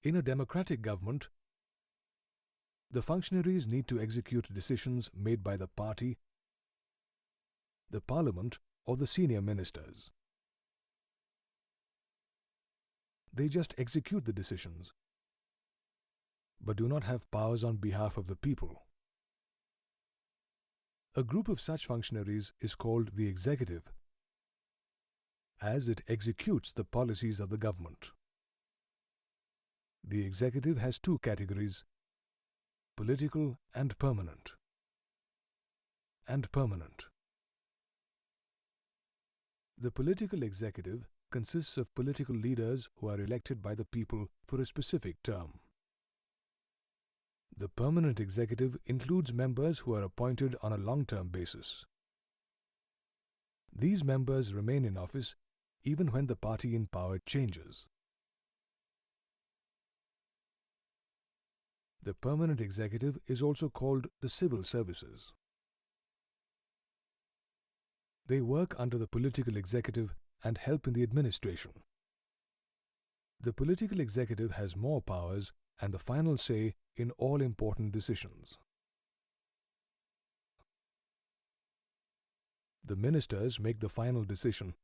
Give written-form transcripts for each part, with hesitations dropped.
In a democratic government, the functionaries need to execute decisions made by the party, the parliament, or the senior ministers. They just execute the decisions, but do not have powers on behalf of the people. A group of such functionaries is called the executive, as it executes the policies of the government. The executive has two categories: political and permanent. The political executive consists of political leaders who are elected by the people for a specific term. The permanent executive includes members who are appointed on a long-term basis. These members remain in office even when the party in power changes. The permanent executive is also called the civil services. They work under the political executive and help in the administration. The political executive has more powers and the final say in all important decisions. The ministers make the final decision,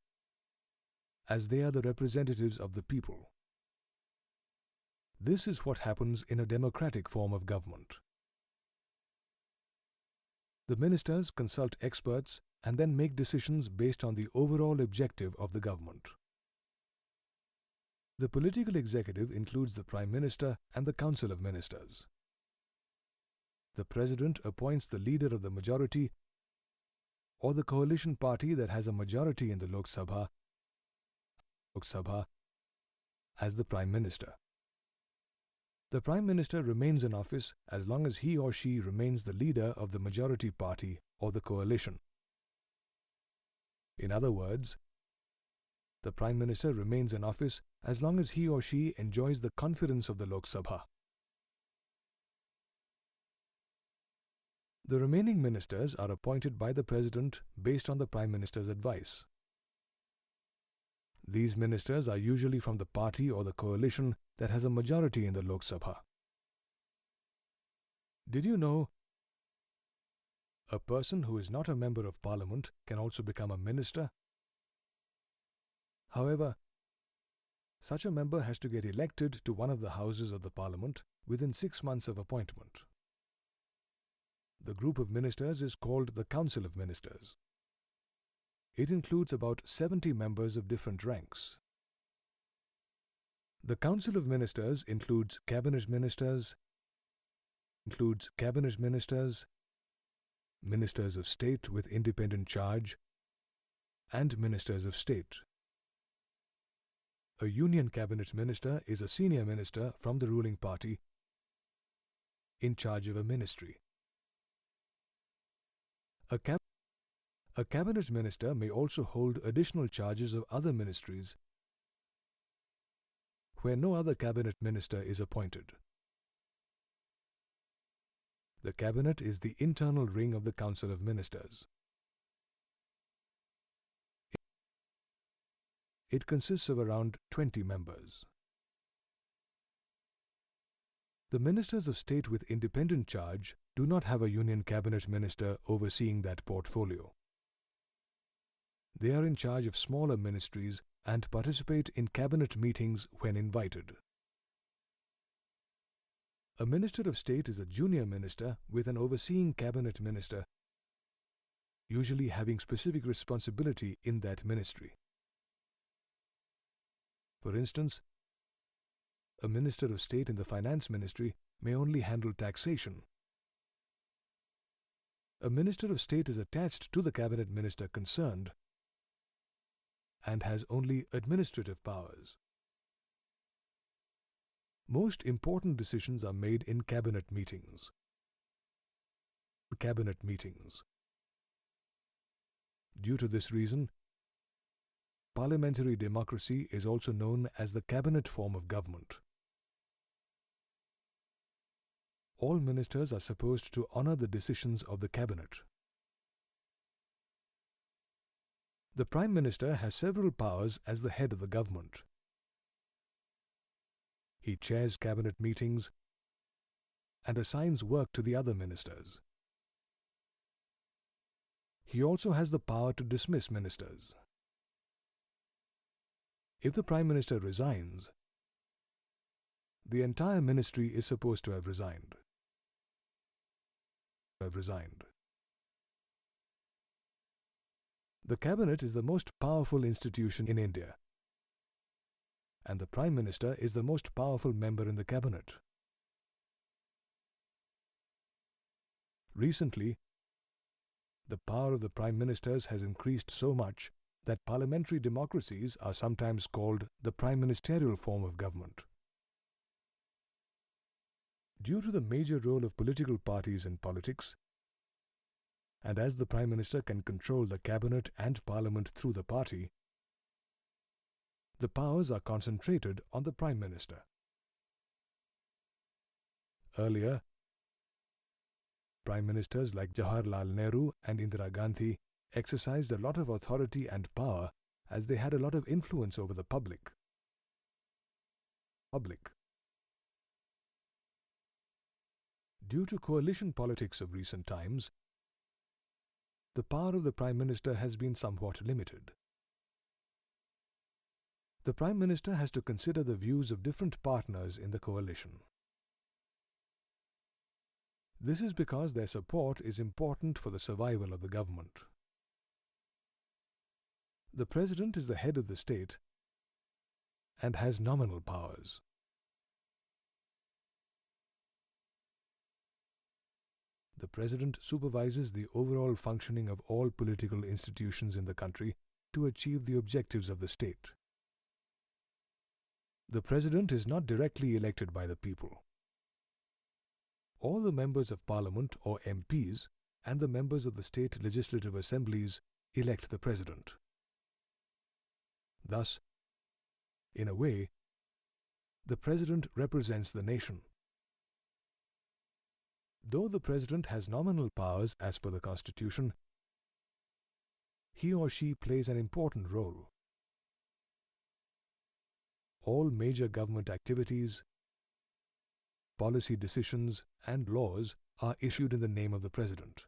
as they are the representatives of the people. This is what happens in a democratic form of government. The ministers consult experts and then make decisions based on the overall objective of the government. The political executive includes the Prime Minister and the Council of Ministers. The President appoints the leader of the majority or the coalition party that has a majority in the Lok Sabha as the Prime Minister. The Prime Minister remains in office as long as he or she remains the leader of the majority party or the coalition. In other words, the Prime Minister remains in office as long as he or she enjoys the confidence of the Lok Sabha. The remaining ministers are appointed by the President based on the Prime Minister's advice. These ministers are usually from the party or the coalition that has a majority in the Lok Sabha. Did you know a person who is not a member of Parliament can also become a minister? However, such a member has to get elected to one of the houses of the Parliament within 6 months of appointment. The group of ministers is called the Council of Ministers. It includes about 70 members of different ranks. The Council of Ministers includes cabinet ministers, ministers of state with independent charge, and ministers of state. A union cabinet minister is a senior minister from the ruling party in charge of a ministry. A cabinet minister may also hold additional charges of other ministries where no other cabinet minister is appointed. The cabinet is the internal ring of the Council of Ministers. It consists of around 20 members. The ministers of state with independent charge do not have a union cabinet minister overseeing that portfolio. They are in charge of smaller ministries and participate in cabinet meetings when invited. A minister of state is a junior minister with an overseeing cabinet minister, usually having specific responsibility in that ministry. For instance, a minister of state in the finance ministry may only handle taxation. A minister of state is attached to the cabinet minister concerned and has only administrative powers. Most important decisions are made in cabinet meetings. Due to this reason, parliamentary democracy is also known as the cabinet form of government. All ministers are supposed to honor the decisions of the cabinet. The Prime Minister has several powers as the head of the government. He chairs cabinet meetings and assigns work to the other ministers. He also has the power to dismiss ministers. If the Prime Minister resigns, the entire ministry is supposed to have resigned. The Cabinet is the most powerful institution in India, and the Prime Minister is the most powerful member in the Cabinet. Recently, the power of the Prime Ministers has increased so much that parliamentary democracies are sometimes called the prime ministerial form of government. Due to the major role of political parties in politics, and as the Prime Minister can control the Cabinet and Parliament through the party, the powers are concentrated on the Prime Minister. Earlier, Prime Ministers like Jawaharlal Nehru and Indira Gandhi exercised a lot of authority and power as they had a lot of influence over the public. Due to coalition politics of recent times, the power of the Prime Minister has been somewhat limited. The Prime Minister has to consider the views of different partners in the coalition. This is because their support is important for the survival of the government. The President is the head of the state and has nominal powers. The President supervises the overall functioning of all political institutions in the country to achieve the objectives of the state. The President is not directly elected by the people. All the members of Parliament or MPs and the members of the state legislative assemblies elect the President. Thus, in a way, the President represents the nation. Though the President has nominal powers as per the Constitution, he or she plays an important role. All major government activities, policy decisions and laws are issued in the name of the President.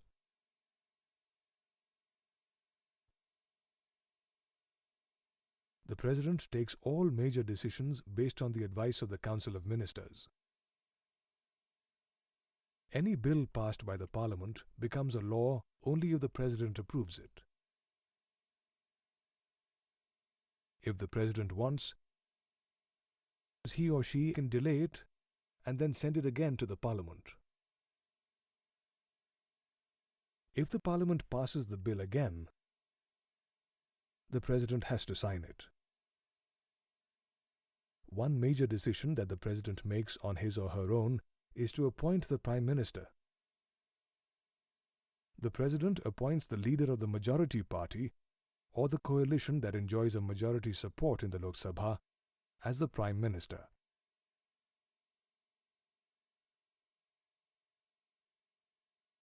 The President takes all major decisions based on the advice of the Council of Ministers. Any bill passed by the Parliament becomes a law only if the President approves it. If the President wants, he or she can delay it and then send it again to the Parliament. If the Parliament passes the bill again, the President has to sign it. One major decision that the President makes on his or her own is to appoint the Prime Minister. The President appoints the leader of the majority party or the coalition that enjoys a majority support in the Lok Sabha as the Prime Minister.